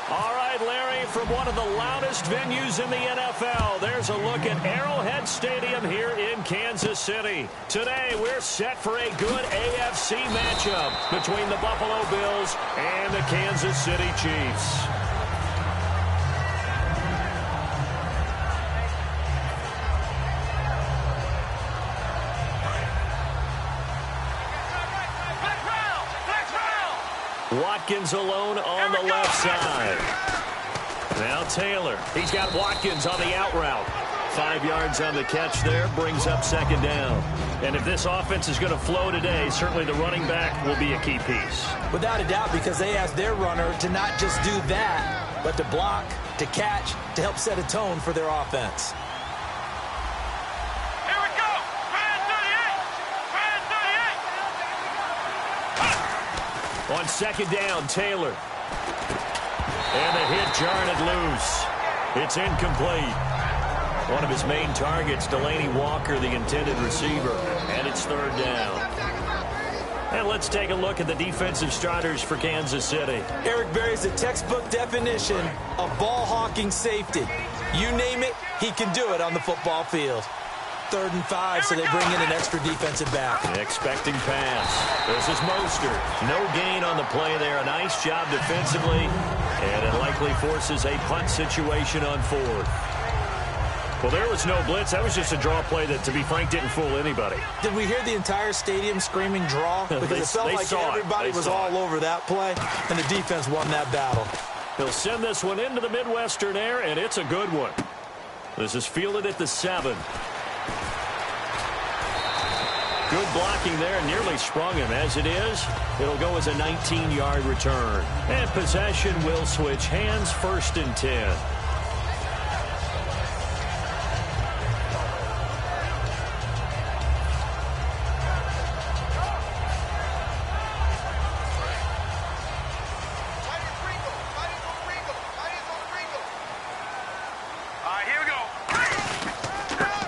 All right, Larry, from one of the loudest venues in the NFL, there's a look at Arrowhead Stadium here in Kansas City. Today, we're set for a good AFC matchup between the Buffalo Bills and the Kansas City Chiefs. Watkins alone on the left side. Now Taylor. He's got Watkins on the out route. 5 yards on the catch there. Brings up second down. And if this offense is going to flow today, certainly the running back will be a key piece. Without a doubt, because they asked their runner to not just do that, but to block, to catch, to help set a tone for their offense. On second down, Taylor. And the hit jarred it loose. It's incomplete. One of his main targets, Delaney Walker, the intended receiver. And it's third down. And let's take a look at the defensive starters for Kansas City. Eric Berry's a textbook definition of ball-hawking safety. You name it, he can do it on the football field. 3rd and 5, so they bring in an extra defensive back. Expecting pass. This is Mostert. No gain on the play there. A nice job defensively. And it likely forces a punt situation on 4th. Well, there was no blitz. That was just a draw play that, to be frank, didn't fool anybody. Did we hear the entire stadium screaming draw? Because it felt like everybody was all over that play, and the defense won that battle. He'll send this one into the Midwestern air, and it's a good one. This is fielded at the 7. Good blocking there, nearly sprung him. As it is, it'll go as a 19-yard return. And possession will switch hands, 1st and 10.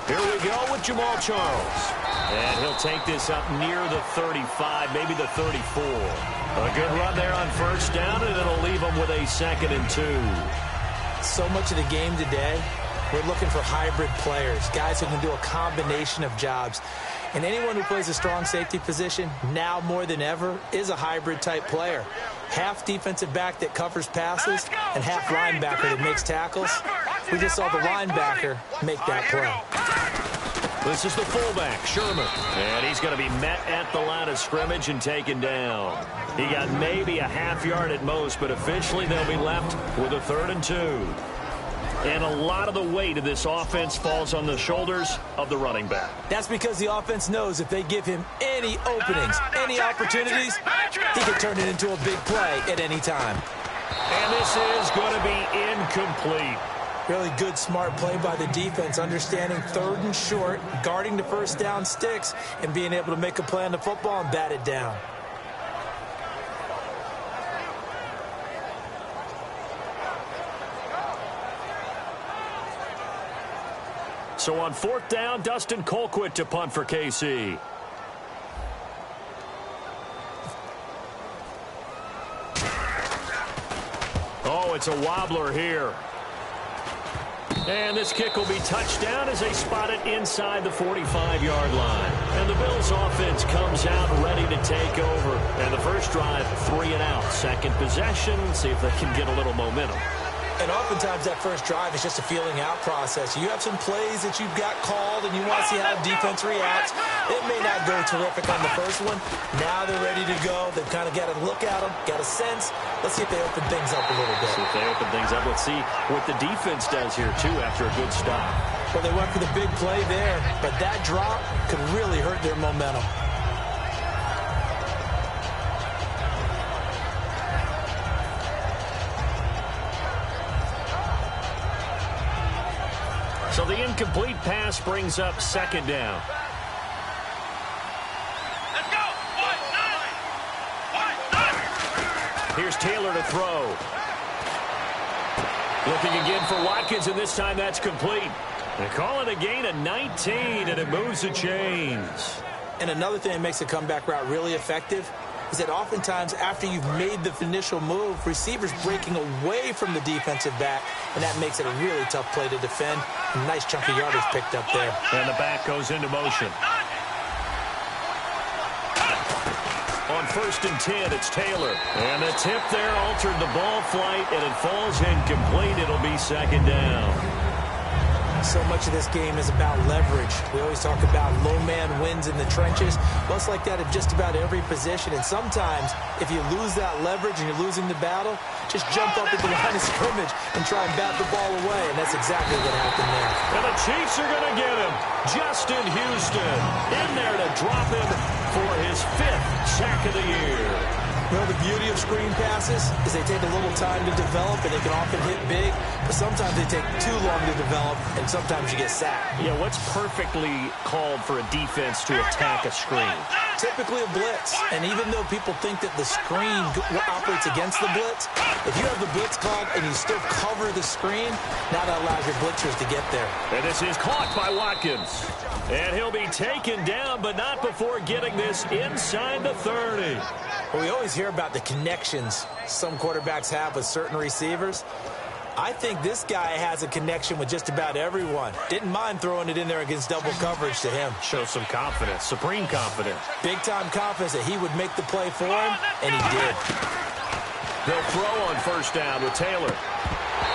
Here we go with Jamal Charles. And he'll take this up near the 35, maybe the 34. A good run there on 1st down, and it'll leave him with a 2nd and 2. So much of the game today, we're looking for hybrid players, guys who can do a combination of jobs. And anyone who plays a strong safety position, now more than ever, is a hybrid-type player. Half defensive back that covers passes and half linebacker that makes tackles. We just saw the linebacker make that play. This is the fullback, Sherman. And he's going to be met at the line of scrimmage and taken down. He got maybe a half yard at most, but officially they'll be left with a 3rd and 2. And a lot of the weight of this offense falls on the shoulders of the running back. That's because the offense knows if they give him any openings, any opportunities, he can turn it into a big play at any time. And this is going to be incomplete. Really good, smart play by the defense, understanding 3rd and short, guarding the 1st down sticks, and being able to make a play on the football and bat it down. So on 4th down, Dustin Colquitt to punt for KC. Oh, it's a wobbler here. And this kick will be touched down as they spot it inside the 45-yard line. And the Bills offense comes out ready to take over. And the first drive, 3 and out. Second possession, see if they can get a little momentum. And oftentimes that first drive is just a feeling out process. You have some plays that you've got called and you want to see how defense reacts. It may not go terrific on the first one. Now they're ready to go. They've kind of got a look at them, got a sense. Let's see if they open things up a little bit. See if they open things up. Let's see what the defense does here, too, after a good stop. Well, they went for the big play there, but that drop could really hurt their momentum. So the incomplete pass brings up 2nd down. Let's go. 1-9. Here's Taylor to throw. Looking again for Watkins, and this time that's complete. They call it a gain of 19, and it moves the chains. And another thing that makes the comeback route really effective, is that oftentimes after you've made the initial move, receivers breaking away from the defensive back, and that makes it a really tough play to defend. A nice chunk of yardage picked up there. And the back goes into motion. On 1st and 10, it's Taylor. And the tip there altered the ball flight, and it falls incomplete. It'll be 2nd down. So much of this game is about leverage. We always talk about low man wins in the trenches. Well, it's like that at just about every position. And sometimes, if you lose that leverage and you're losing the battle, just jump up at the line of scrimmage and try and bat the ball away. And that's exactly what happened there. And the Chiefs are going to get him. Justin Houston in there to drop him for his 5th sack of the year. You know, the beauty of screen passes is they take a little time to develop, and they can often hit big, but sometimes they take too long to develop, and sometimes you get sacked. Yeah, what's perfectly called for a defense to attack a screen? Typically a blitz, and even though people think that the screen operates against the blitz, if you have the blitz called and you still cover the screen, now that allows your blitzers to get there. And this is caught by Watkins. And he'll be taken down, but not before getting this inside the 30. Well, we always hear about the connections some quarterbacks have with certain receivers. I think this guy has a connection with just about everyone. Didn't mind throwing it in there against double coverage to him. Shows some confidence, supreme confidence. Big-time confidence that he would make the play for him, and he did. They'll throw on 1st down with Taylor.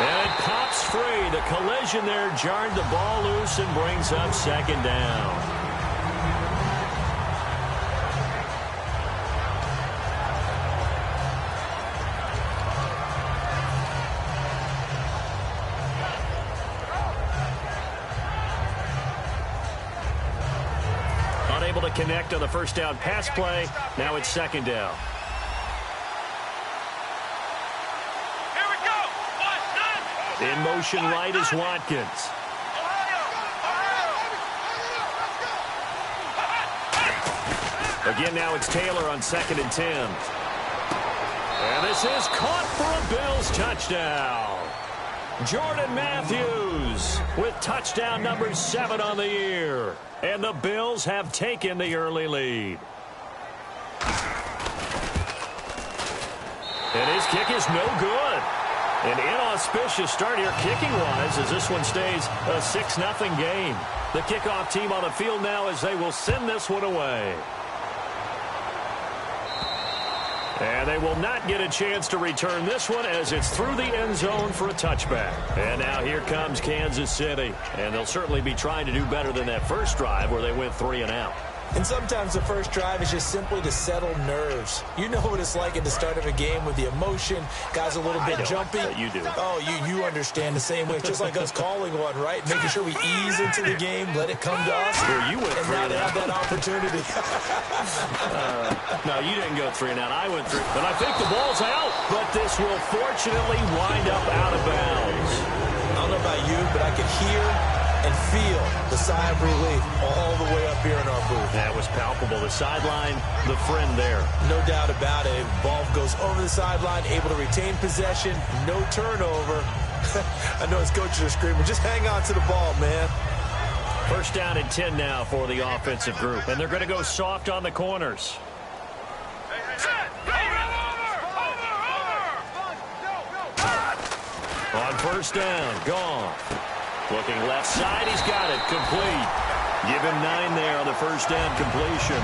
And it pops free. The collision there jarred the ball loose and brings up 2nd down. Unable to connect on the 1st down pass play. Now it's 2nd down. In motion right is Watkins. Again, now it's Taylor on 2nd and 10. And this is caught for a Bills touchdown. Jordan Matthews with touchdown number 7 on the year. And the Bills have taken the early lead. And his kick is no good. An inauspicious start here kicking-wise as this one stays a 6-0 game. The kickoff team on the field now as they will send this one away. And they will not get a chance to return this one as it's through the end zone for a touchback. And now here comes Kansas City. And they'll certainly be trying to do better than that first drive where they went 3 and out. And sometimes the first drive is just simply to settle nerves. You know what it's like at the start of a game with the emotion. Guys a little bit jumpy. You do. Oh, you understand the same way. It's just like us calling one, right? Making sure we ease into the game, let it come to us. Well, you went and now they have that opportunity. No, you didn't go 3 and out. I went 3. But I think the ball's out. But this will fortunately wind up out of bounds. I don't know about you, but I could hear and feel the sigh of relief all the way up here in our booth. That was palpable. The sideline, the friend there. No doubt about it. Ball goes over the sideline, able to retain possession, no turnover. I know his coaches are screaming, just hang on to the ball, man. 1st down and 10 now for the offensive group. And they're going to go soft on the corners. On 1st down, gone. Looking left side, he's got it, complete. Give him 9 there on the 1st down completion.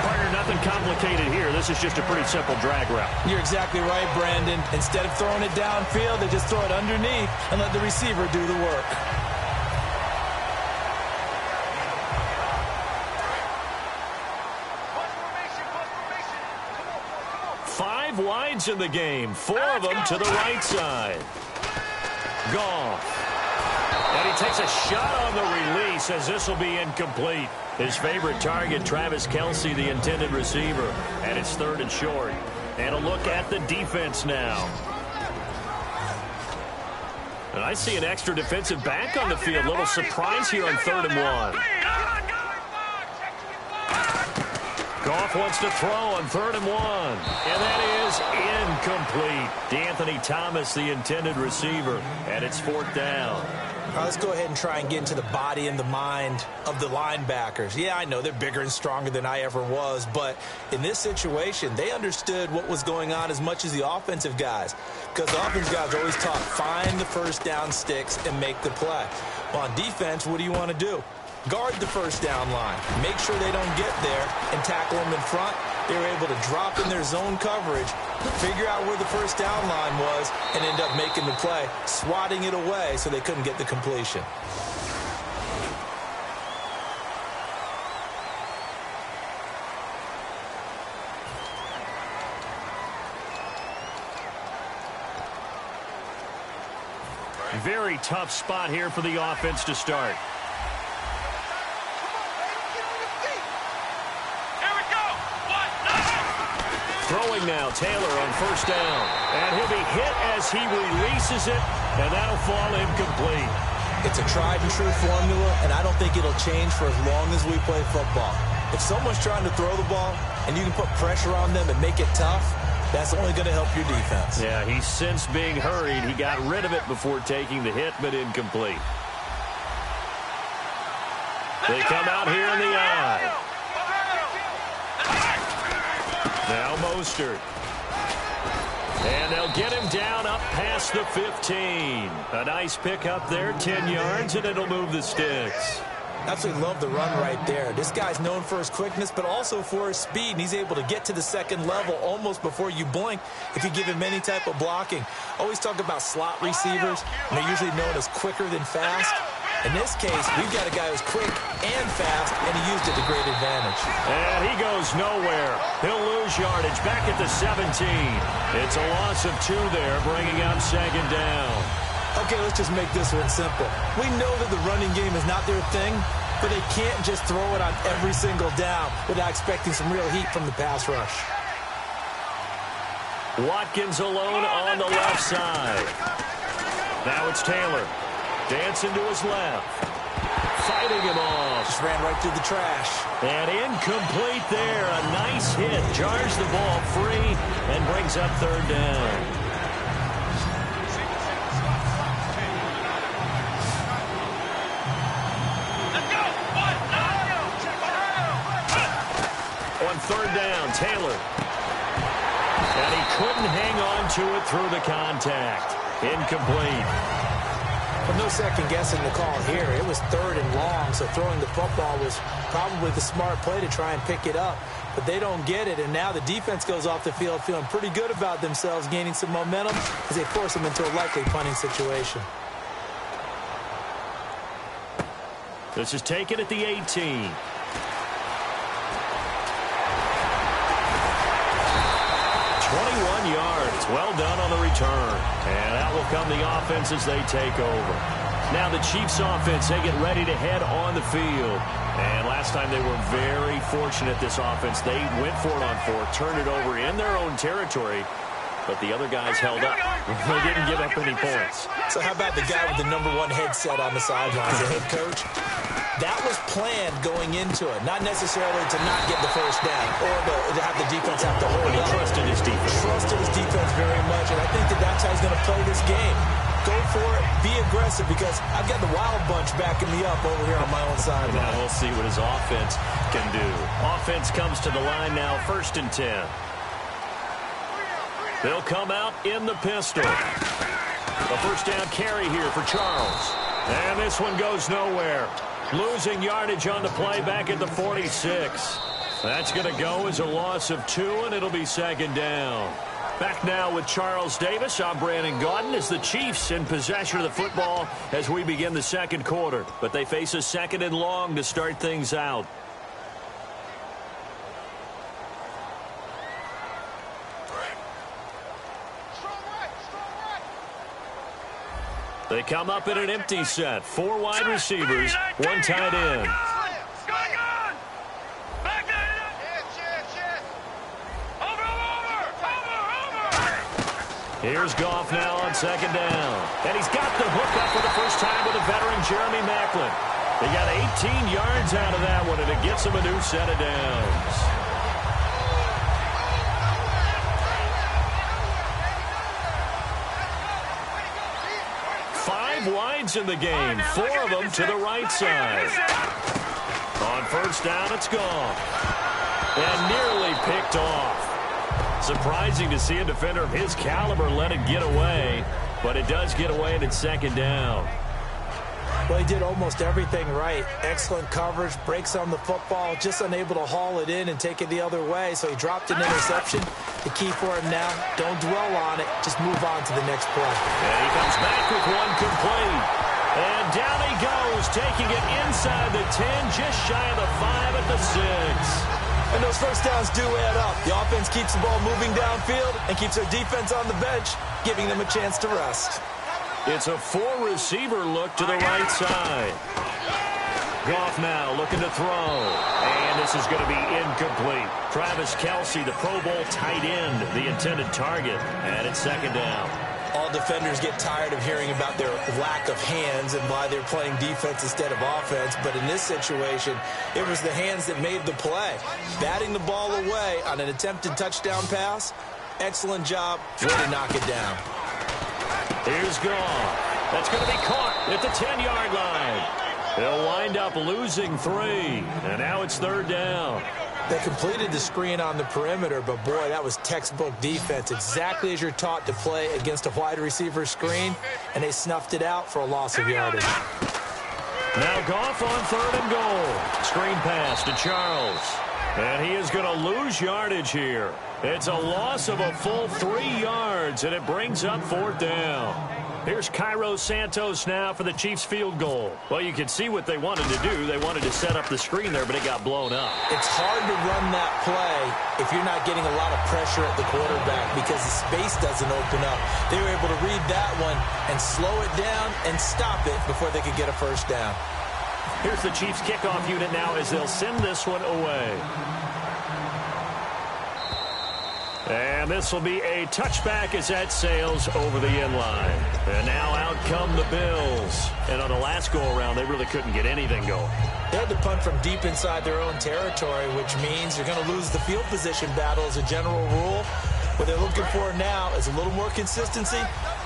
Partner, nothing complicated here. This is just a pretty simple drag route. You're exactly right, Brandon. Instead of throwing it downfield, they just throw it underneath and let the receiver do the work. Five wides in the game, 4 of them to the right side. Goff. And he takes a shot on the release as this will be incomplete. His favorite target, Travis Kelce, the intended receiver. And it's 3rd and short. And a look at the defense now. And I see an extra defensive back on the field. Little surprise here on 3rd and 1. Goff handoff, wants to throw on 3rd and 1. And that is incomplete. DeAnthony Thomas, the intended receiver, and it's 4th down. Let's go ahead and try and get into the body and the mind of the linebackers. Yeah, I know they're bigger and stronger than I ever was, but in this situation, they understood what was going on as much as the offensive guys, because the offensive guys are always taught, find the first down sticks and make the play. Well, on defense, what do you want to do? Guard the first down line. Make sure they don't get there and tackle them in front. They were able to drop in their zone coverage, figure out where the first down line was, and end up making the play, swatting it away so they couldn't get the completion. Very tough spot here for the offense to start. Throwing now, Taylor on 1st down. And he'll be hit as he releases it, and that'll fall incomplete. It's a tried-and-true formula, and I don't think it'll change for as long as we play football. If someone's trying to throw the ball and you can put pressure on them and make it tough, that's only going to help your defense. Yeah, he's since being hurried. He got rid of it before taking the hit, but incomplete. They come out here in the eye. Now Mostert. And they'll get him down up past the 15. A nice pickup there, 10 yards, and it'll move the sticks. Absolutely love the run right there. This guy's known for his quickness, but also for his speed, and he's able to get to the second level almost before you blink if you give him any type of blocking. Always talk about slot receivers, and they're usually known as quicker than fast. In this case, we've got a guy who's quick and fast, and he used it to great advantage. And he goes nowhere. He'll lose yardage back at the 17. It's a loss of 2 there, bringing up 2nd down. Okay, let's just make this one simple. We know that the running game is not their thing, but they can't just throw it on every single down without expecting some real heat from the pass rush. Watkins alone on the left side. Now it's Taylor. Dancing to his left. Fighting him off. Just ran right through the trash. And incomplete there. A nice hit. Jars the ball free and brings up 3rd down. On 3rd down, Taylor. And he couldn't hang on to it through the contact. Incomplete. Well, no second guessing the call here. It was 3rd and long, so throwing the football was probably the smart play to try and pick it up. But they don't get it, and now the defense goes off the field feeling pretty good about themselves, gaining some momentum as they force them into a likely punting situation. This is taken at the 18. Yards. Well done on the return. And out will come the offense as they take over. Now the Chiefs offense, they get ready to head on the field. And last time they were very fortunate, this offense. They went for it on 4, turned it over in their own territory, but the other guys held up. They didn't give up any points. So how about the guy with the #1 headset on the sidelines, the head coach? That was planned going into it, not necessarily to not get the first down or to have the defense have to hold He up. trusted his defense. Trusted his defense very much, and I think that that's how he's going to play this game. Go for it, be aggressive, because I've got the wild bunch backing me up over here on my own sideline. Now we'll see what his offense can do. Offense comes to the line now, 1st and 10. They'll come out in the pistol. A 1st down carry here for Charles. And this one goes nowhere. Losing yardage on the play back at the 46. That's going to go as a loss of 2, and it'll be 2nd down. Back now with Charles Davis. I'm Brandon Gaudin as the Chiefs in possession of the football as we begin the 2nd quarter. But they face a 2nd and long to start things out. They come up in an empty set. 4 wide receivers, 1 tight end. Here's Goff now on 2nd down. And he's got the hook up for the first time with a veteran, Jeremy Maclin. They got 18 yards out of that one, and it gets him a new set of downs. wides in the game, 4 of them to the right side. On first down, it's gone. And nearly picked off. Surprising to see a defender of his caliber let it get away, but it does get away and it's second down. Well, he did almost everything right. Excellent coverage, breaks on the football, just unable to haul it in and take it the other way, so he dropped an interception. The key for him now, don't dwell on it, just move on to the next play. And he comes back with one complete. And down he goes, taking it inside the 10, just shy of the 5 at the 6. And those first downs do add up. The offense keeps the ball moving downfield and keeps their defense on the bench, giving them a chance to rest. It's a 4-receiver look to the right side. Goff now looking to throw. And this is going to be incomplete. Travis Kelce, the Pro Bowl tight end, the intended target. And it's second down. All defenders get tired of hearing about their lack of hands and why they're playing defense instead of offense. But in this situation, it was the hands that made the play. Batting the ball away on an attempted touchdown pass. Excellent job. Way to knock it down. Here's Goff. That's going to be caught at the 10-yard line. They'll wind up losing 3. And now it's third down. They completed the screen on the perimeter, but boy, that was textbook defense. Exactly as you're taught to play against a wide receiver screen, and they snuffed it out for a loss of yardage. Now Goff on 3rd and goal. Screen pass to Charles. And he is going to lose yardage here. It's a loss of a full 3 yards, and it brings up 4th down. Here's Cairo Santos now for the Chiefs field goal. Well, you can see what they wanted to do. They wanted to set up the screen there, but it got blown up. It's hard to run that play if you're not getting a lot of pressure at the quarterback because the space doesn't open up. They were able to read that one and slow it down and stop it before they could get a first down. Here's the Chiefs kickoff unit now as they'll send this one away. And this will be a touchback as that sails over the end line. And now out come the Bills. And on the last go-around, they really couldn't get anything going. They had to punt from deep inside their own territory, which means you're going to lose the field position battle as a general rule. What they're looking for now is a little more consistency,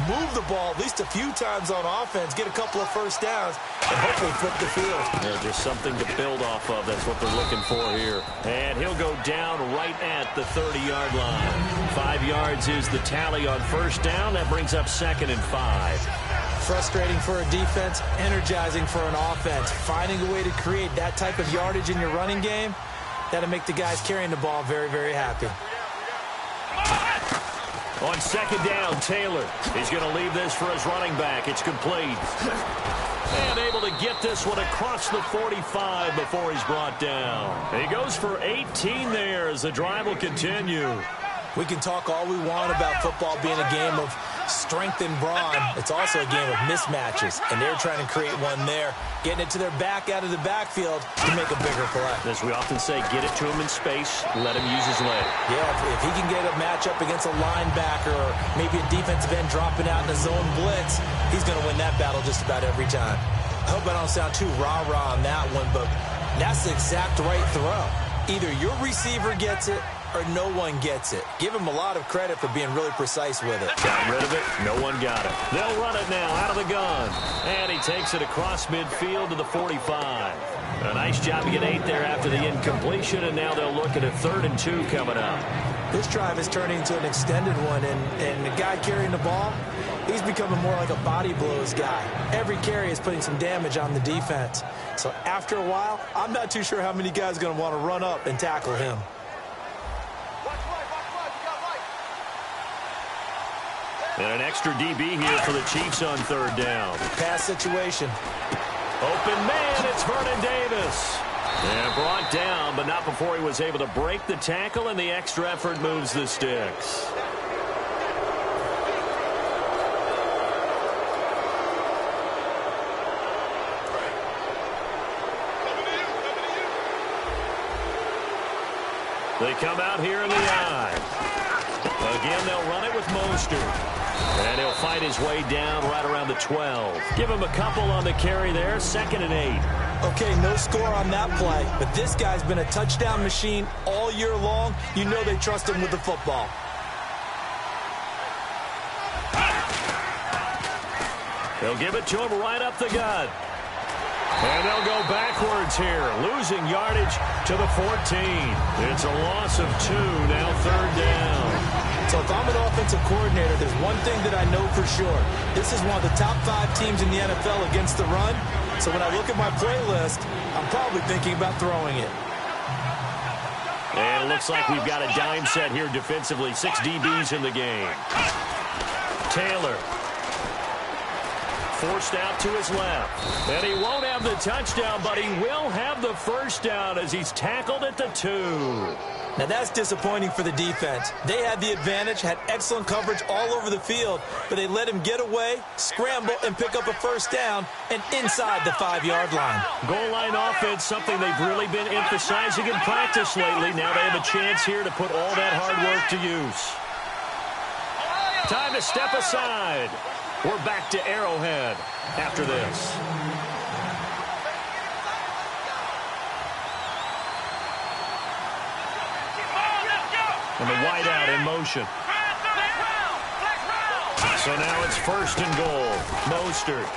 move the ball at least a few times on offense, get a couple of first downs, and hopefully flip the field. Yeah, just something to build off of. That's what they're looking for here. And he'll go down right at the 30-yard line. 5 yards is the tally on first down. That brings up 2nd and 5. Frustrating for a defense, energizing for an offense. Finding a way to create that type of yardage in your running game, that'll make the guys carrying the ball very, very happy. On second down, Taylor. He's going to leave this for his running back. It's complete. And able to get this one across the 45 before he's brought down. He goes for 18 there as the drive will continue. We can talk all we want about football being a game of strength and brawn. It's also a game of mismatches, and they're trying to create one there, getting it to their back out of the backfield to make a bigger play. As we often say, get it to him in space, let him use his leg. Yeah, if he can get a matchup against a linebacker or maybe a defensive end dropping out in a zone blitz, he's going to win that battle just about every time. I hope I don't sound too rah-rah on that one, but that's the exact right throw. Either your receiver gets it or no one gets it. Give him a lot of credit for being really precise with it. Got rid of it. No one got it. They'll run it now out of the gun. And he takes it across midfield to the 45. A nice job to get 8 there after the incompletion, and now they'll look at a 3rd and 2 coming up. This drive is turning into an extended one, and the guy carrying the ball, he's becoming more like a body blows guy. Every carry is putting some damage on the defense. So after a while, I'm not too sure how many guys are going to want to run up and tackle him. And an extra DB here for the Chiefs on 3rd down. Pass situation. Open man, it's Vernon Davis. And brought down, but not before he was able to break the tackle, and the extra effort moves the sticks. They come out here in the I. Again, they'll run it with Mostert. And he'll fight his way down right around the 12. Give him a couple on the carry there, 2nd and 8. Okay, no score on that play, but this guy's been a touchdown machine all year long. You know they trust him with the football. They'll give it to him right up the gut. And they'll go backwards here, losing yardage to the 14. It's a loss of 2, now third down. So if I'm an offensive coordinator, there's one thing that I know for sure. This is one of the top 5 teams in the NFL against the run. So when I look at my playlist, I'm probably thinking about throwing it. And it looks like we've got a dime set here defensively. 6 DBs in the game. Taylor. Forced out to his left. And he won't have the touchdown, but he will have the first down as he's tackled at the 2. Now that's disappointing for the defense. They had the advantage, had excellent coverage all over the field, but they let him get away, scramble, and pick up a first down, and inside the 5-yard line. Goal line offense, something they've really been emphasizing in practice lately. Now they have a chance here to put all that hard work to use. Time to step aside. We're back to Arrowhead after this. And the wideout in motion. So now it's first and goal. Mostert.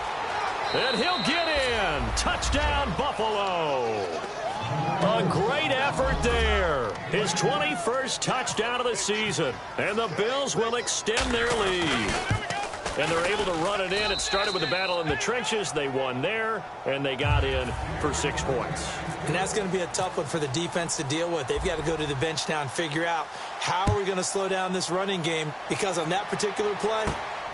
And he'll get in. Touchdown, Buffalo. A great effort there. His 21st touchdown of the season. And the Bills will extend their lead. And they're able to run it in. It started with a battle in the trenches. They won there, and they got in for 6 points. And that's going to be a tough one for the defense to deal with. They've got to go to the bench now and figure out how are we going to slow down this running game, because on that particular play,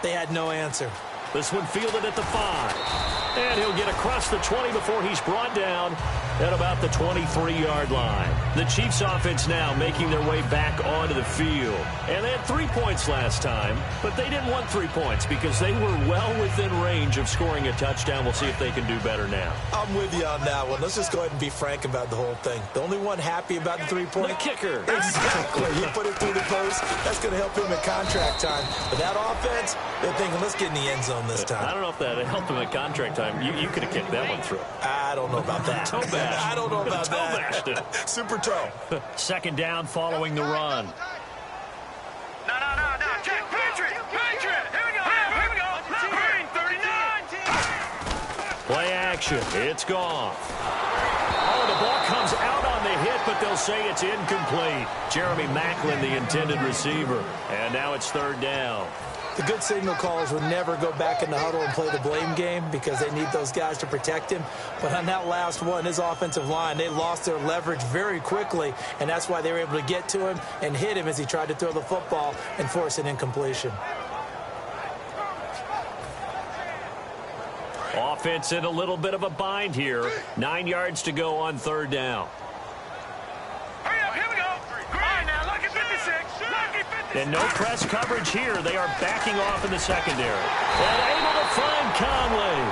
they had no answer. This one fielded at the 5. And he'll get across the 20 before he's brought down at about the 23-yard line. The Chiefs offense now making their way back onto the field. And they had 3 points last time, but they didn't want 3 points because they were well within range of scoring a touchdown. We'll see if they can do better now. I'm with you on that one. Let's just go ahead and be frank about the whole thing. The only one happy about the 3-point. The kicker. Exactly. He put it through the post. That's going to help him at contract time. But that offense, they're thinking, let's get in the end zone this time. I don't know if that helped him at contract time. You could have kicked that one through. I don't know about that. Toe bash. I don't know about toe that. Bashed it. Super toe. Second down following the run. No. Check. Patriot. Here we go. Green, 39. Play action. It's gone. Oh, the ball comes out on the hit, but they'll say it's incomplete. Jeremy Maclin, the intended receiver. And now it's third down. The good signal callers would never go back in the huddle and play the blame game because they need those guys to protect him. But on that last one, his offensive line, they lost their leverage very quickly, and that's why they were able to get to him and hit him as he tried to throw the football and force an incompletion. Offense in a little bit of a bind here. 9 yards to go on third down. And no press coverage here. They are backing off in the secondary. And able to find Conley.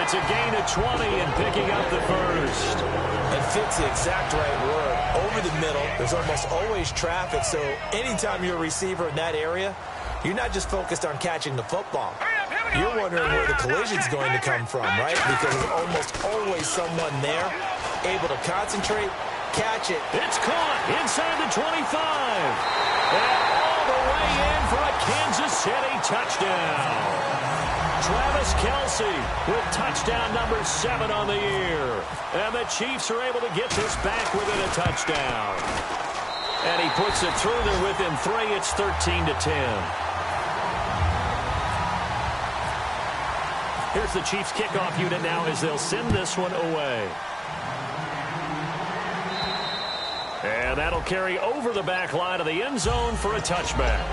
It's a gain of 20 and picking up the first. And fits the exact right word. Over the middle, there's almost always traffic. So anytime you're a receiver in that area, you're not just focused on catching the football. You're wondering where the collision's going to come from, right? Because there's almost always someone there able to concentrate, catch it. It's caught inside the 25. And all the way in for a Kansas City touchdown. Travis Kelce with touchdown number 7 on the year. And the Chiefs are able to get this back within a touchdown. And he puts it through there within 3. It's 13-10. Here's the Chiefs kickoff unit now as they'll send this one away. And that'll carry over the back line of the end zone for a touchback.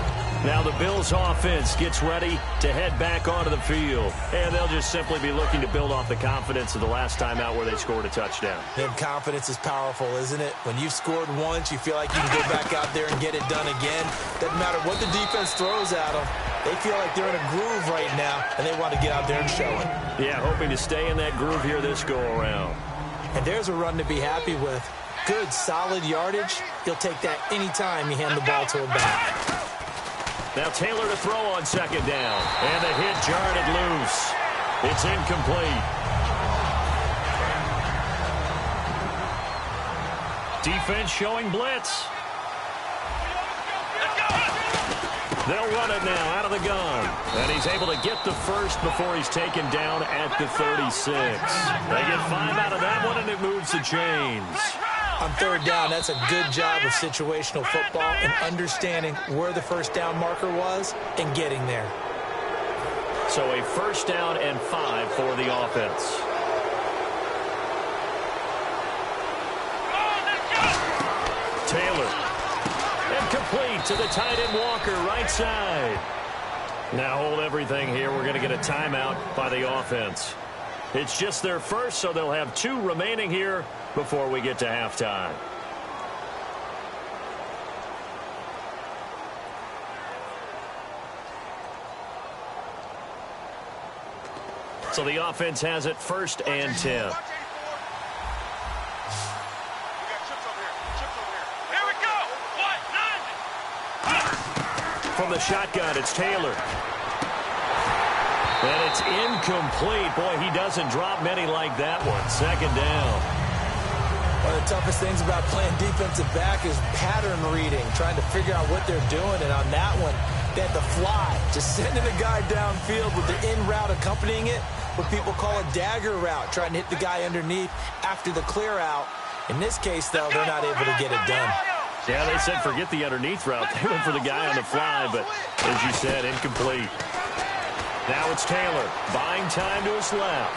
Now the Bills offense gets ready to head back onto the field. And they'll just simply be looking to build off the confidence of the last time out where they scored a touchdown. And confidence is powerful, isn't it? When you've scored once, you feel like you can go back out there and get it done again. Doesn't matter what the defense throws at them. They feel like they're in a groove right now, and they want to get out there and show it. Yeah, hoping to stay in that groove here this go-around. And there's a run to be happy with. Good, solid yardage. He'll take that anytime you hand the ball to him back. Now Taylor to throw on second down. And the hit jarred it loose. It's incomplete. Defense showing blitz. They'll run it now out of the gun. And he's able to get the first before he's taken down at the 36. They get 5 out of that one, and it moves the chains. On third down, that's a good job of situational football and understanding where the first down marker was and getting there. So a first down and 5 for the offense. Taylor. And complete to the tight end Walker, right side. Now hold everything here. We're going to get a timeout by the offense. It's just their first, so they'll have 2 remaining here before we get to halftime. So the offense has it first and 10. From the shotgun, it's Taylor. And it's incomplete. Boy, he doesn't drop many like that one. Second down. One of the toughest things about playing defensive back is pattern reading, trying to figure out what they're doing. And on that one, they had to fly, just sending a guy downfield with the in route accompanying it, what people call a dagger route, trying to hit the guy underneath after the clear out. In this case, though, they're not able to get it done. Yeah, they said forget the underneath route. They went for the guy on the fly, but as you said, incomplete. Now it's Taylor, buying time to his left.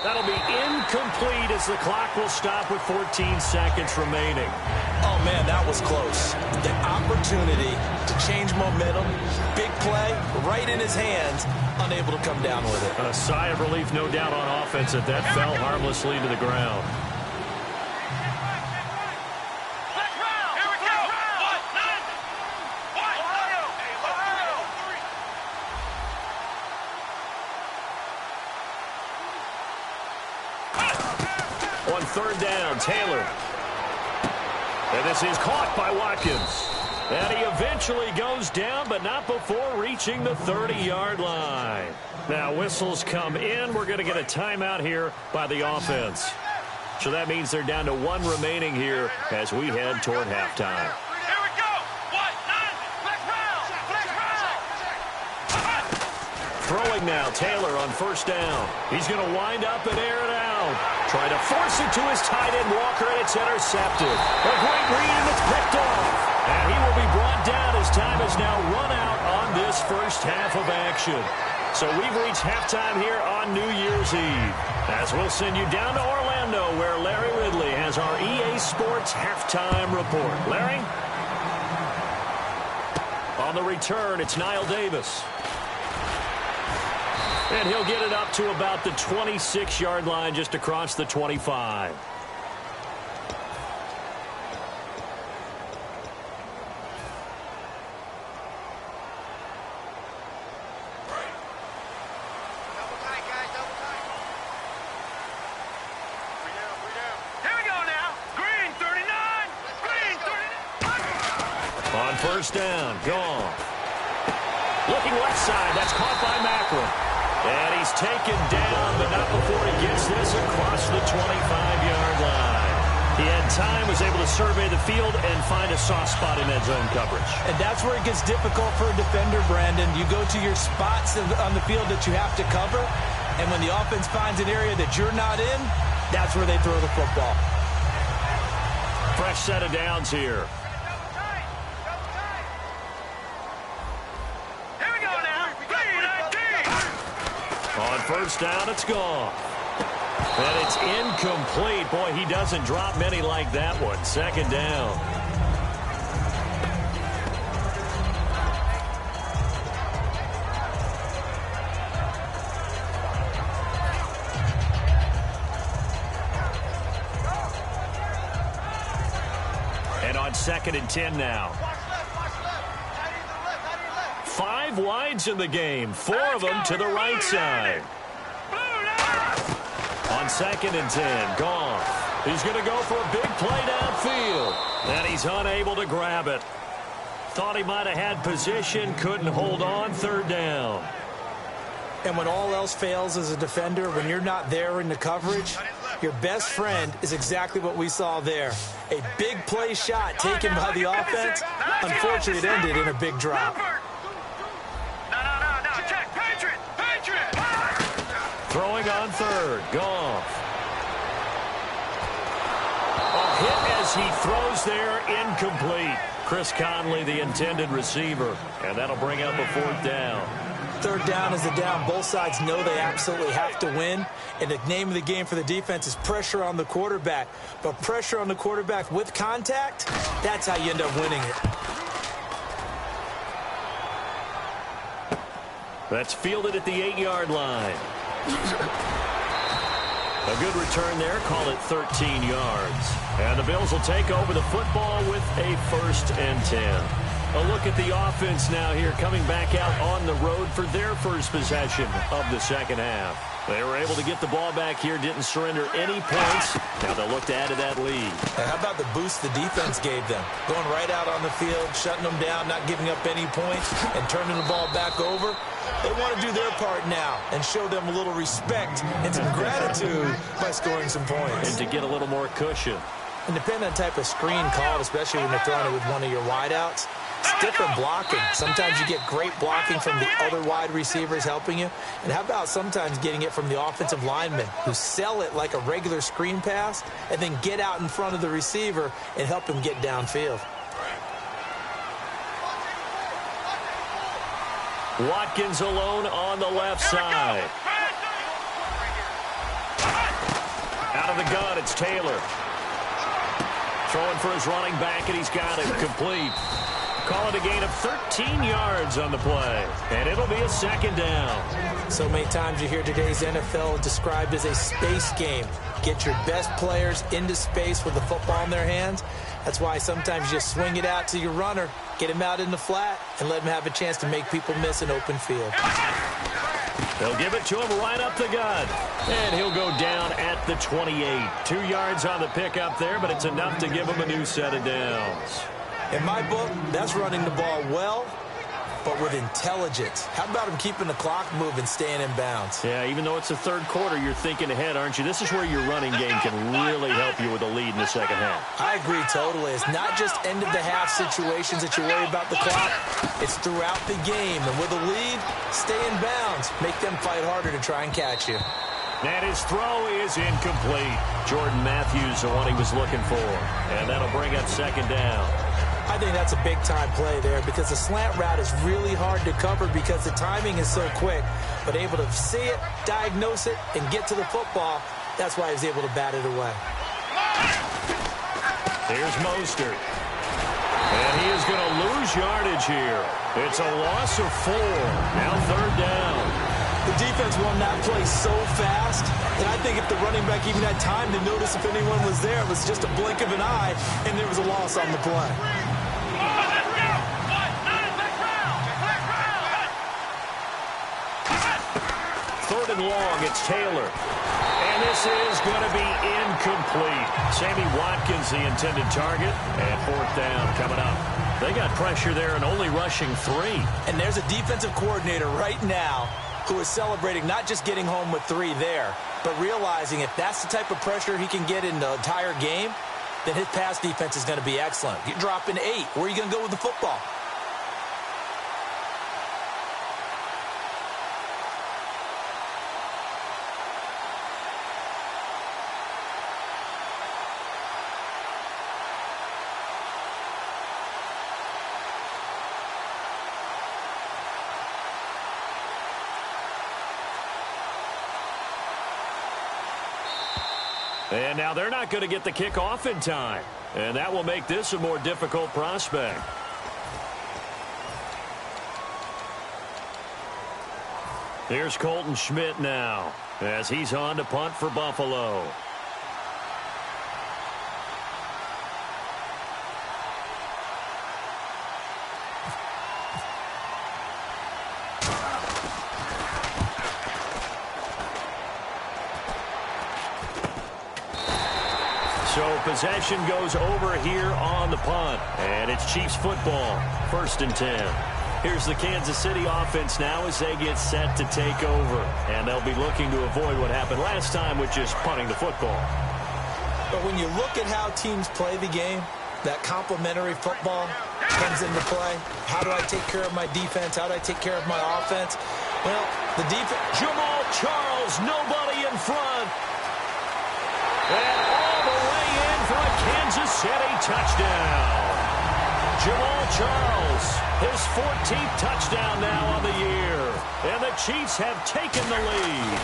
That'll be incomplete as the clock will stop with 14 seconds remaining. Oh, man, that was close. The opportunity to change momentum, big play, right in his hands, unable to come down with it. A sigh of relief, no doubt, on offense that fell harmlessly to the ground. On third down, Taylor. And this is caught by Watkins. And he eventually goes down, but not before reaching the 30-yard line. Now, whistles come in. We're going to get a timeout here by the offense. So that means they're down to 1 remaining here as we head toward halftime. Here we go. 1-9. Flex round. Flex round. Throwing now, Taylor on first down. He's going to wind up and air it out. Trying to force it to his tight end, Walker, and it's intercepted. A great read, and it's picked off. And he will be brought down as time has now run out on this first half of action. So we've reached halftime here on New Year's Eve. As we'll send you down to Orlando, where Larry Ridley has our EA Sports halftime report. Larry? On the return, it's Niall Davis. And he'll get it up to about the 26-yard line, just across the 25. On first down, gone. Looking left side, that's caught by Macklin. And he's taken down, but not before he gets this across the 25-yard line. He had time, was able to survey the field and find a soft spot in that zone coverage. And that's where it gets difficult for a defender, Brandon. You go to your spots on the field that you have to cover, and when the offense finds an area that you're not in, that's where they throw the football. Fresh set of downs here. On first down, it's gone. And it's incomplete. Boy, he doesn't drop many like that one. Second down. And on 2nd and 10 now. 5 wides in the game, 4 of them to the right side. On 2nd and 10, Goff. He's going to go for a big play downfield. And he's unable to grab it. Thought he might have had position, couldn't hold on, third down. And when all else fails as a defender, when you're not there in the coverage, your best friend is exactly what we saw there. A big play shot taken by the offense. Unfortunately, it ended in a big drop. No, check. Patriot. Throwing on third. Goff. A hit as he throws there, incomplete. Chris Conley, the intended receiver. And that'll bring up a fourth down. Third down is the down. Both sides know they absolutely have to win. And the name of the game for the defense is pressure on the quarterback. But pressure on the quarterback with contact, that's how you end up winning it. That's fielded at the 8-yard line. A good return there. Call it 13 yards. And the Bills will take over the football with a 1st and 10. A look at the offense now here, coming back out on the road for their first possession of the second half. They were able to get the ball back here, didn't surrender any points. Now they'll look to add to that lead. And how about the boost the defense gave them? Going right out on the field, shutting them down, not giving up any points, and turning the ball back over. They want to do their part now and show them a little respect and some gratitude by scoring some points. And to get a little more cushion. And depending on the type of screen called, especially when they're throwing it with one of your wideouts, it's different blocking. Sometimes you get great blocking from the other wide receivers helping you. And how about sometimes getting it from the offensive linemen who sell it like a regular screen pass and then get out in front of the receiver and help him get downfield. Watkins alone on the left side. Out of the gun, it's Taylor. Throwing for his running back, and he's got it complete. Call it a gain of 13 yards on the play, and it'll be a 2nd down. So many times you hear today's NFL described as a space game. Get your best players into space with the football in their hands. That's why sometimes you just swing it out to your runner, get him out in the flat, and let him have a chance to make people miss an open field. They'll give it to him right up the gut. And he'll go down at the 28. 2 yards on the pickup there, but it's enough to give him a new set of downs. In my book, that's running the ball well, but with intelligence. How about him keeping the clock moving, staying in bounds? Yeah, even though it's the 3rd quarter, you're thinking ahead, aren't you? This is where your running game can really help you with a lead in the second half. I agree totally. It's not just end-of-the-half situations that you worry about the clock. It's throughout the game. And with a lead, stay in bounds. Make them fight harder to try and catch you. And his throw is incomplete. Jordan Matthews, the one he was looking for. And that'll bring up 2nd down. I think that's a big-time play there because the slant route is really hard to cover because the timing is so quick. But able to see it, diagnose it, and get to the football, that's why he was able to bat it away. Here's Mostert. And he is going to lose yardage here. It's a loss of 4. Now 3rd down. The defense won that play so fast that I think if the running back even had time to notice if anyone was there, it was just a blink of an eye, and there was a loss on the play. 3rd and long, it's Taylor. And this is going to be incomplete. Sammy Watkins, the intended target, and 4th down coming up. They got pressure there and only rushing 3. And there's a defensive coordinator right now who is celebrating not just getting home with 3 there, but realizing if that's the type of pressure he can get in the entire game, then his pass defense is going to be excellent. You're dropping 8. Where are you going to go with the football? And now they're not going to get the kickoff in time. And that will make this a more difficult prospect. Here's Colton Schmidt now as he's on to punt for Buffalo. So possession goes over here on the punt. And it's Chiefs football. 1st and 10. Here's the Kansas City offense now as they get set to take over. And they'll be looking to avoid what happened last time, which is punting the football. But when you look at how teams play the game, that complementary football comes into play. How do I take care of my defense? How do I take care of my offense? Well, the defense... Jamal Charles, nobody in front. And all the way in for a Kansas City touchdown. Jamal Charles, his 14th touchdown now on the year. And the Chiefs have taken the lead.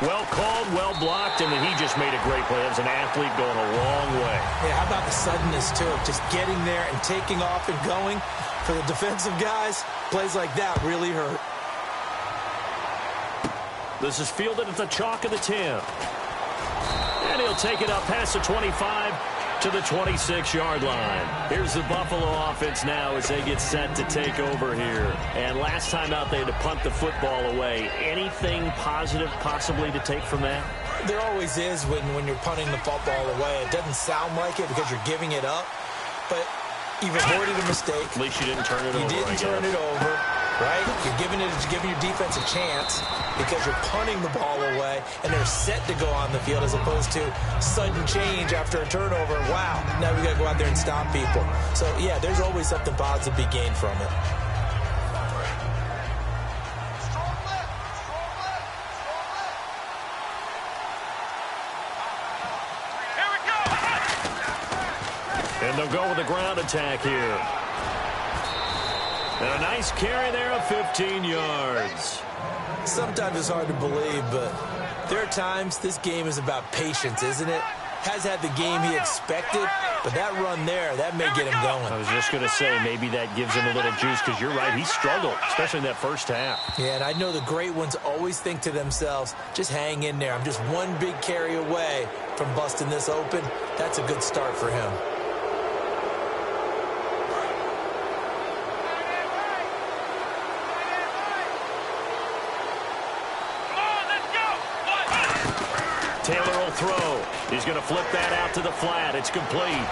Well called, well blocked, and then he just made a great play. As an athlete going a long way. Yeah, how about the suddenness, too? Just getting there and taking off and going. For the defensive guys, plays like that really hurt. This is fielded at the chalk of the 10. And he'll take it up past the 25 to the 26-yard line. Here's the Buffalo offense now as they get set to take over here. And last time out, they had to punt the football away. Anything positive possibly to take from that? There always is when you're punting the football away. It doesn't sound like it because you're giving it up, but you've avoided a mistake. At least you didn't turn it over. You didn't turn it over, right? You're giving your defense a chance because you're punting the ball away, and they're set to go on the field as opposed to sudden change after a turnover. Wow, now we got to go out there and stop people. So, yeah, there's always something positive to be gained from it. And they'll go with a ground attack here. And a nice carry there of 15 yards. Sometimes it's hard to believe, but there are times this game is about patience, isn't it? Has had the game he expected, but that run there, that may get him going. I was just going to say, maybe that gives him a little juice, because you're right, he struggled, especially in that first half. Yeah, and I know the great ones always think to themselves, just hang in there. I'm just one big carry away from busting this open. That's a good start for him. Taylor will throw. He's going to flip that out to the flat. It's complete.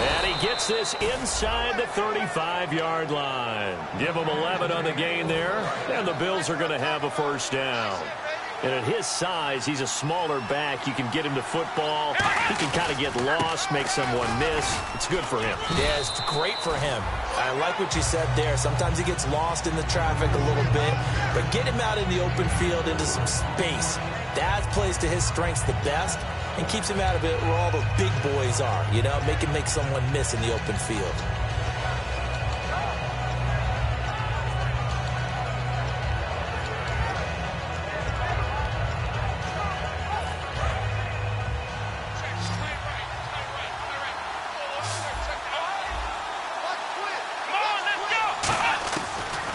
And he gets this inside the 35-yard line. Give him 11 on the gain there, and the Bills are going to have a first down. And at his size, he's a smaller back. You can get him to football. He can kind of get lost, make someone miss. It's good for him. Yeah, it's great for him. I like what you said there. Sometimes he gets lost in the traffic a little bit, but get him out in the open field into some space. That plays to his strengths the best and keeps him out of it where all the big boys are, you know, make someone miss in the open field.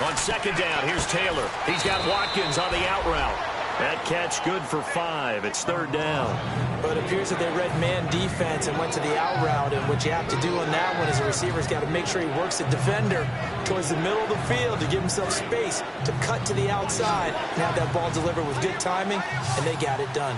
On second down, here's Taylor. He's got Watkins on the out route. That catch good for 5. It's third down. But it appears that they read man defense and went to the out route. And what you have to do on that one is a receiver's got to make sure he works the defender towards the middle of the field to give himself space to cut to the outside and have that ball delivered with good timing, and they got it done.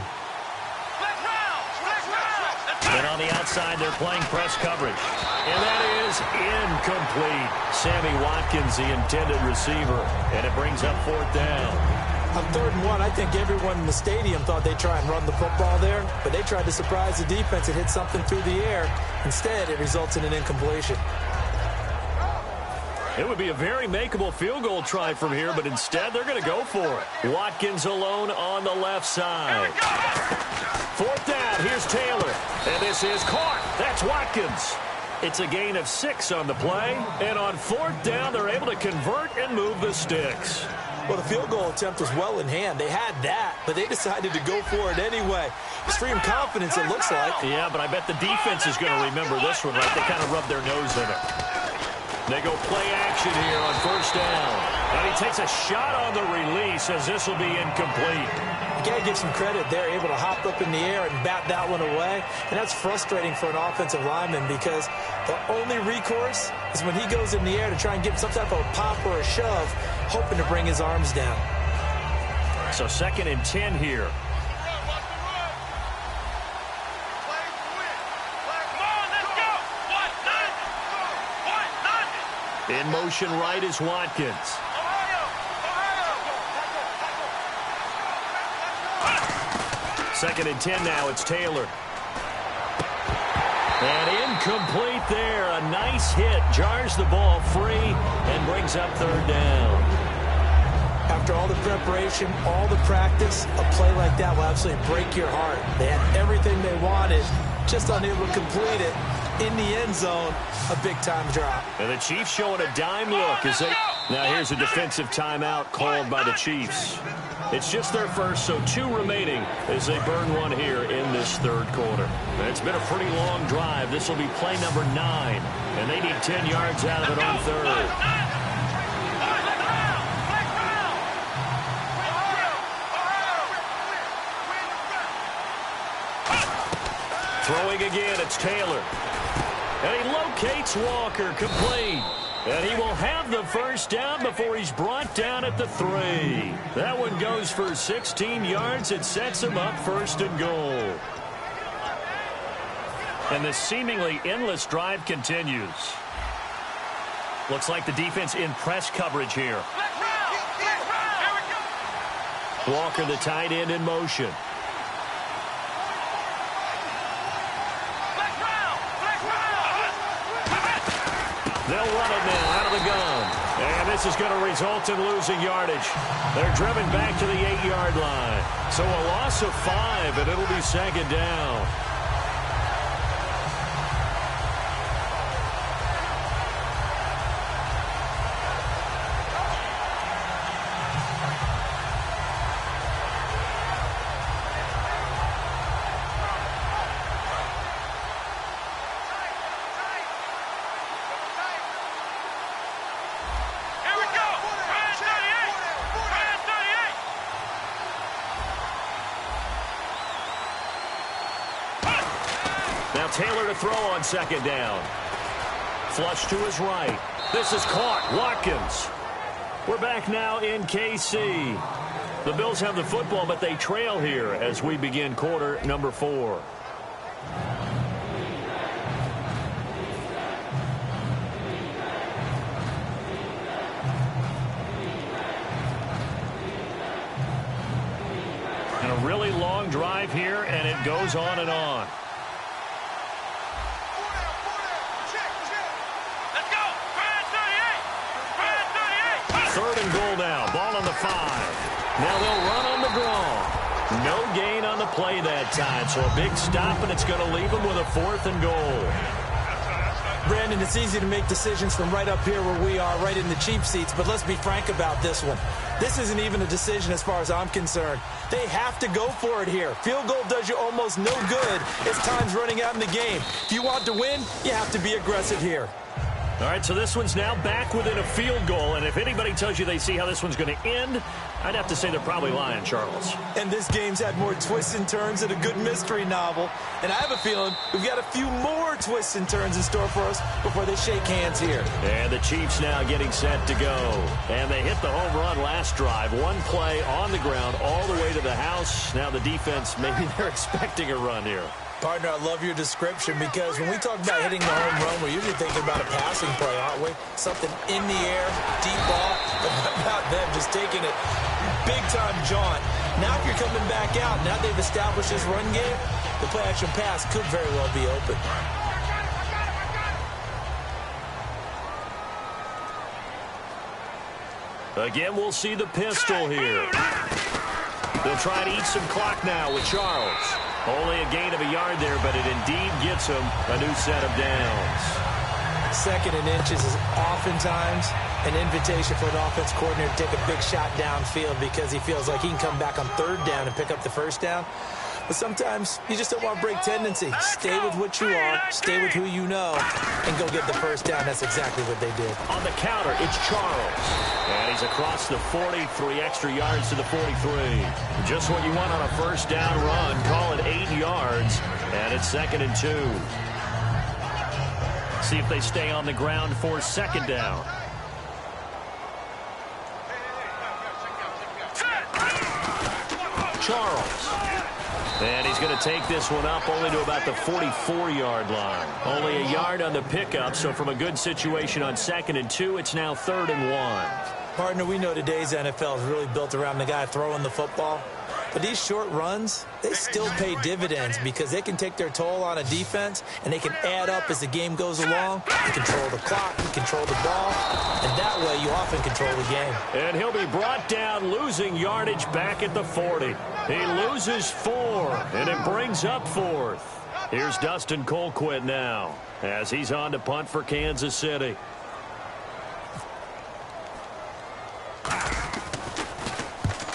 And on the outside, they're playing press coverage. And that is incomplete. Sammy Watkins, the intended receiver. And it brings up fourth down. On 3rd and 1, I think everyone in the stadium thought they'd try and run the football there, but they tried to surprise the defense and hit something through the air. Instead, it results in an incompletion. It would be a very makeable field goal try from here, but instead they're going to go for it. Watkins alone on the left side. Fourth down, here's Taylor. And this is caught. That's Watkins. It's a gain of 6 on the play. And on 4th down, they're able to convert and move the sticks. Well, the field goal attempt was well in hand. They had that, but they decided to go for it anyway. Extreme confidence, it looks like. Yeah, but I bet the defense is going to remember this one, right? They kind of rubbed their nose in it. They go play action here on 1st down. And he takes a shot on the release as this will be incomplete. You got to give some credit. They're able to hop up in the air and bat that one away. And that's frustrating for an offensive lineman because the only recourse is when he goes in the air to try and get some type of a pop or a shove, hoping to bring his arms down. So 2nd and 10 here. In motion right is Watkins. Second and 10 now. It's Taylor. And incomplete there. A nice hit. Jars the ball free and brings up third down. After all the preparation, all the practice, a play like that will absolutely break your heart. They had everything they wanted, just unable to complete it. In the end zone, a big-time drop. And the Chiefs showing a dime look as they... Now here's a defensive timeout called by the Chiefs. It's just their first, so 2 remaining as they burn one here in this third quarter. And it's been a pretty long drive. This will be play number 9, and they need 10 yards out of it on third. Throwing again, it's Taylor. And he locates Walker, complete. And he will have the first down before he's brought down at the 3. That one goes for 16 yards. It sets him up first and goal. And the seemingly endless drive continues. Looks like the defense in press coverage here. Walker, the tight end, in motion. They'll run it now out of the gun. And this is going to result in losing yardage. They're driven back to the 8-yard line. So a loss of 5, and it'll be second down. Taylor to throw on second down. Flush to his right. This is caught. Watkins. We're back now in KC. The Bills have the football, but they trail here as we begin quarter number 4. And a really long drive here, and it goes on and on. Third and goal now. Ball on the 5. Now they'll run on the draw. No gain on the play that time. So a big stop, and it's going to leave them with a 4th and goal. Brandon, it's easy to make decisions from right up here where we are, right in the cheap seats. But let's be frank about this one. This isn't even a decision as far as I'm concerned. They have to go for it here. Field goal does you almost no good as time's running out in the game. If you want to win, you have to be aggressive here. All right, so this one's now back within a field goal, and if anybody tells you they see how this one's going to end, I'd have to say they're probably lying, Charles. And this game's had more twists and turns than a good mystery novel, and I have a feeling we've got a few more twists and turns in store for us before they shake hands here. And the Chiefs now getting set to go. And they hit the home run last drive. One play on the ground all the way to the house. Now the defense, maybe they're expecting a run here. Partner, I love your description because when we talk about hitting the home run, we're usually thinking about a passing play, aren't we? Something in the air, deep ball, but how about them just taking it big-time jaunt. Now if you're coming back out, now they've established this run game, the play-action pass could very well be open. Again, we'll see the pistol here. They'll try to eat some clock now with Charles. Only a gain of a yard there, but it indeed gets him a new set of downs. 2nd and inches is oftentimes an invitation for an offense coordinator to take a big shot downfield because he feels like he can come back on 3rd down and pick up the first down. But sometimes you just don't want to break tendency. Stay with what you are, stay with who you know, and go get the first down. That's exactly what they did. On the counter, it's Charles. And he's across the 40, 3 extra yards to the 43. Just what you want on a first down run. Call it 8 yards, and it's 2nd and 2. See if they stay on the ground for second down. Charles. And he's going to take this one up only to about the 44-yard line. Only a yard on the pickup, so from a good situation on 2nd and 2, it's now 3rd and 1. Partner, we know today's NFL is really built around the guy throwing the football. But these short runs, they still pay dividends because they can take their toll on a defense, and they can add up as the game goes along. You control the clock, you control the ball, and that way you often control the game. And he'll be brought down, losing yardage back at the 40. He loses 4, and it brings up 4th. Here's Dustin Colquitt now as he's on to punt for Kansas City.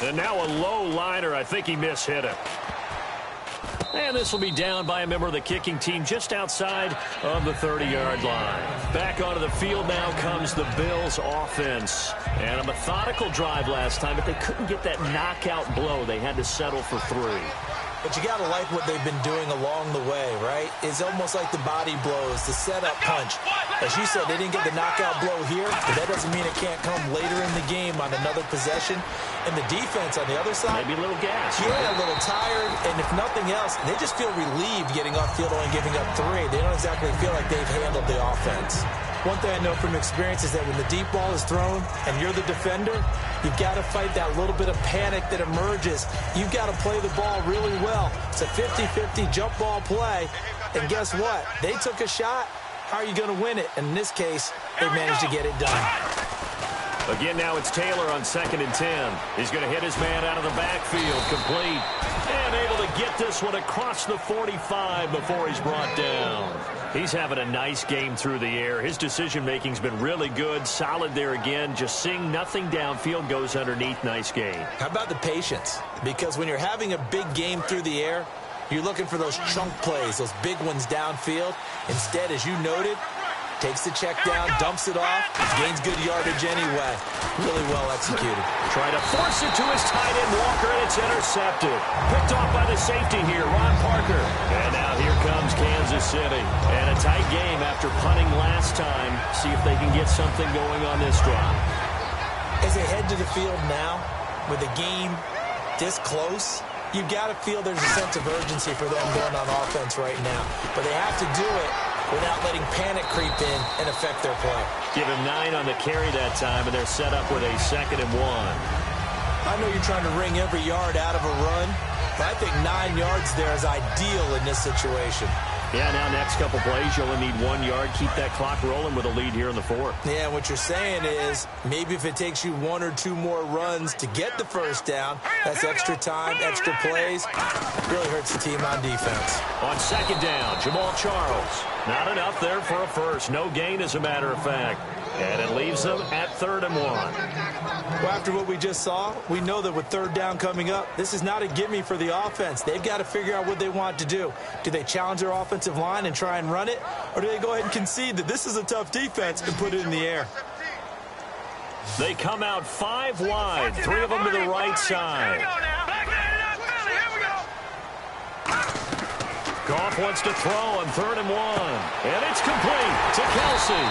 And now a low liner. I think he mishit it. And this will be down by a member of the kicking team just outside of the 30-yard line. Back onto the field now comes the Bills offense. And a methodical drive last time, but they couldn't get that knockout blow. They had to settle for 3. But you got to like what they've been doing along the way, right? It's almost like the body blows, the setup punch. As you said, they didn't get the knockout blow here, but that doesn't mean it can't come later in the game on another possession. And the defense on the other side, maybe a little gas. Yeah, a little tired. And if nothing else, they just feel relieved getting off field only giving up 3. They don't exactly feel like they've handled the offense. One thing I know from experience is that when the deep ball is thrown and you're the defender, you've got to fight that little bit of panic that emerges. You've got to play the ball really well. It's a 50-50 jump ball play. And guess what? They took a shot. How are you going to win it? And in this case, they managed to get it done. Again, now it's Taylor on 2nd and 10. He's going to hit his man out of the backfield, complete. And able to get this one across the 45 before he's brought down. He's having a nice game through the air. His decision-making's been really good. Solid there again. Just seeing nothing downfield, goes underneath. Nice game. How about the patience? Because when you're having a big game through the air, you're looking for those chunk plays, those big ones downfield. Instead, as you noted, takes the check down, dumps it off, gains good yardage anyway. Really well executed. Trying to force it to his tight end, Walker, and it's intercepted. Picked off by the safety here, Ron Parker. And now here comes Kansas City. And a tight game after punting last time. See if they can get something going on this drive. As they head to the field now, with the game this close, you've got to feel there's a sense of urgency for them going on offense right now. But they have to do it without letting panic creep in and affect their play. Give him 9 on the carry that time, and they're set up with a 2nd and 1. I know you're trying to wring every yard out of a run, but I think 9 yards there is ideal in this situation. Yeah, now next couple plays, you only need 1 yard. Keep that clock rolling with a lead here in the 4th. Yeah, what you're saying is maybe if it takes you 1 or 2 more runs to get the first down, that's extra time, extra plays. Really hurts the team on defense. On 2nd down, Jamal Charles. Not enough there for a first. No gain, as a matter of fact. And it leaves them at 3rd and 1. Well, after what we just saw, we know that with 3rd down coming up, this is not a gimme for the offense. They've got to figure out what they want to do. Do they challenge their offensive line and try and run it? Or do they go ahead and concede that this is a tough defense and put it in the air? They come out 5 wide, 3 of them to the right side. Goff wants to throw on 3rd and 1. And it's complete to Kelsey.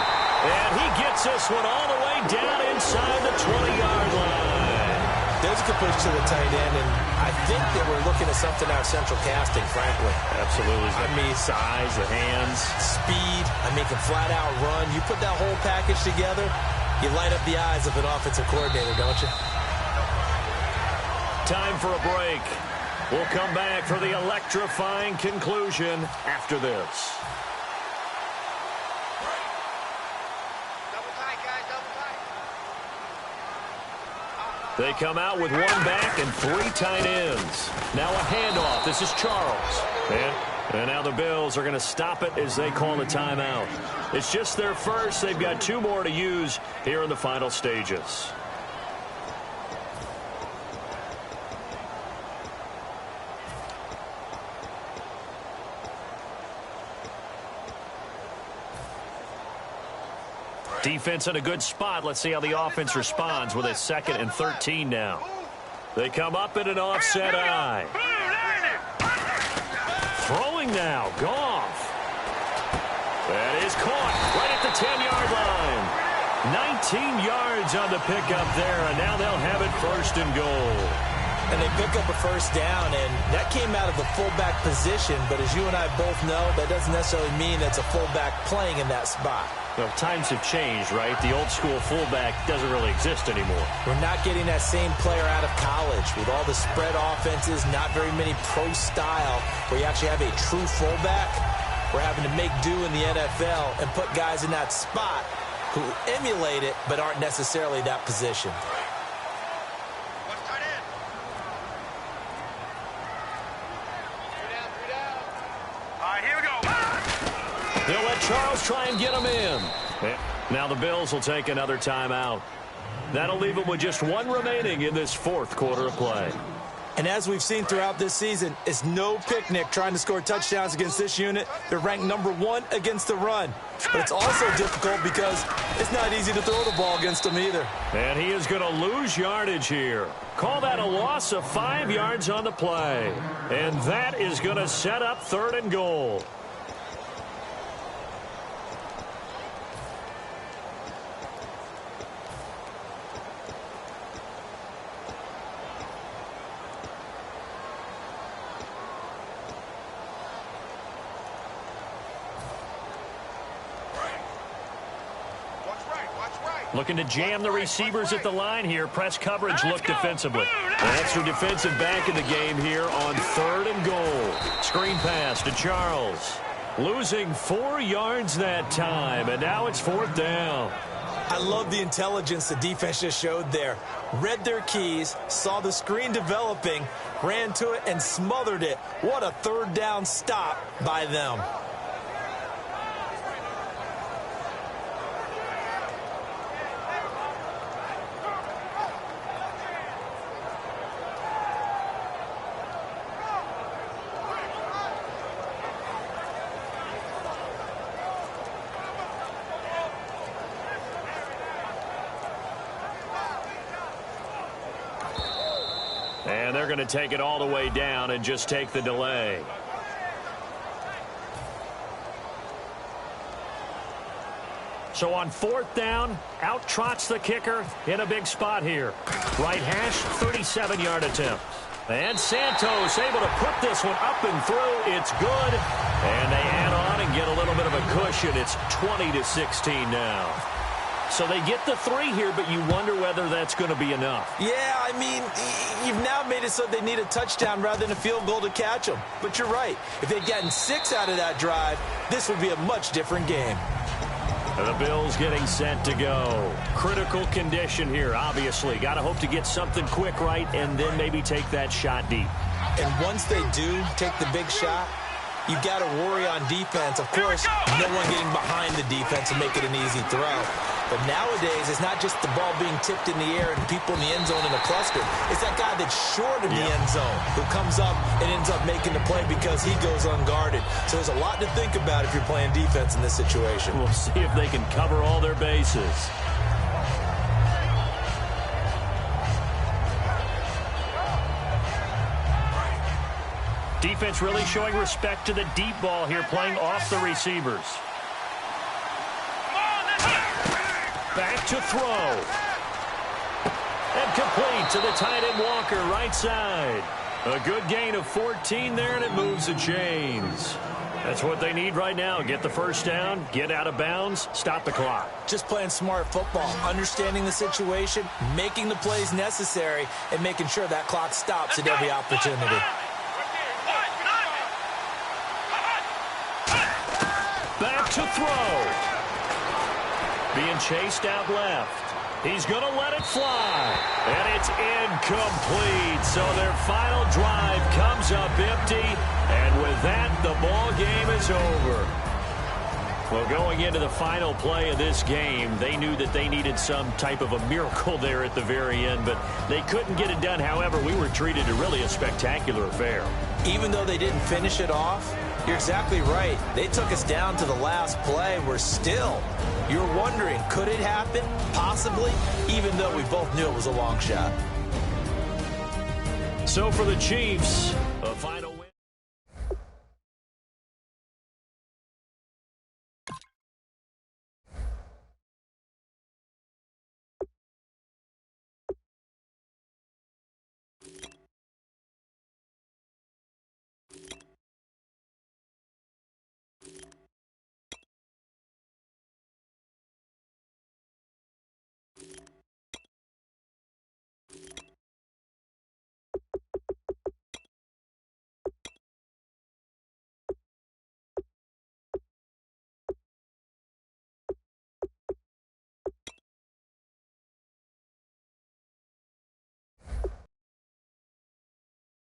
And he gets this one all the way down inside the 20-yard line. There's a good push to the tight end, and I think that we're looking at something out of central casting, frankly. Absolutely. I mean, size, the hands. Speed. I mean, can flat-out run. You put that whole package together, you light up the eyes of an offensive coordinator, don't you? Time for a break. We'll come back for the electrifying conclusion after this. They come out with 1 back and 3 tight ends. Now a handoff. This is Charles. And now the Bills are going to stop it as they call a timeout. It's just their first. They've got 2 more to use here in the final stages. Defense in a good spot. Let's see how the offense responds with a 2nd and 13 now. They come up in an offset eye. Throwing now. Goff. That is caught right at the 10-yard line. 19 yards on the pickup there, and now they'll have it 1st and goal. And they pick up a first down, and that came out of the fullback position. But as you and I both know, that doesn't necessarily mean that's a fullback playing in that spot. Well, times have changed, right? The old-school fullback doesn't really exist anymore. We're not getting that same player out of college with all the spread offenses, not very many pro style, where you actually have a true fullback. We're having to make do in the NFL and put guys in that spot who emulate it but aren't necessarily that position. They'll let Charles try and get him in. Now the Bills will take another timeout. That'll leave them with just one remaining in this fourth quarter of play. And as we've seen throughout this season, it's no picnic trying to score touchdowns against this unit. They're ranked #1 against the run. But it's also difficult because it's not easy to throw the ball against them either. And he is going to lose yardage here. Call that a loss of 5 yards on the play. And that is going to set up 3rd and goal. Looking to jam the receivers at the line here. Press coverage look defensively. An extra defensive back in the game here on 3rd and goal. Screen pass to Charles. Losing 4 yards that time, and now it's 4th down. I love the intelligence the defense just showed there. Read their keys, saw the screen developing, ran to it, and smothered it. What a 3rd down stop by them. And they're going to take it all the way down and just take the delay. So on 4th down, out trots the kicker in a big spot here. Right hash, 37-yard attempt. And Santos able to put this one up and through. It's good. And they add on and get a little bit of a cushion. It's 20-16 now. So they get the 3 here, but you wonder whether that's going to be enough. Yeah, I mean, you've now made it so they need a touchdown rather than a field goal to catch them. But you're right. If they'd gotten 6 out of that drive, this would be a much different game. The Bills getting set to go. Critical condition here, obviously. Got to hope to get something quick right and then maybe take that shot deep. And once they do take the big shot, you've got to worry on defense. Of course, no one getting behind the defense and make it an easy throw. But nowadays, it's not just the ball being tipped in the air and people in the end zone in a cluster. It's that guy that's short of the end zone who comes up and ends up making the play because he goes unguarded. So there's a lot to think about if you're playing defense in this situation. We'll see if they can cover all their bases. Defense really showing respect to the deep ball here, playing off the receivers. Back to throw. And complete to the tight end Walker, right side. A good gain of 14 there, and it moves the chains. That's what they need right now. Get the first down, get out of bounds, stop the clock. Just playing smart football, understanding the situation, making the plays necessary, and making sure that clock stops at every opportunity. Back to throw. Being chased out left. He's going to let it fly. And it's incomplete. So their final drive comes up empty. And with that, the ball game is over. Well, going into the final play of this game, they knew that they needed some type of a miracle there at the very end, but they couldn't get it done. However, we were treated to really a spectacular affair. Even though they didn't finish it off, you're exactly right. They took us down to the last play. We're still, you're wondering, could it happen? Possibly, even though we both knew it was a long shot. So for the Chiefs,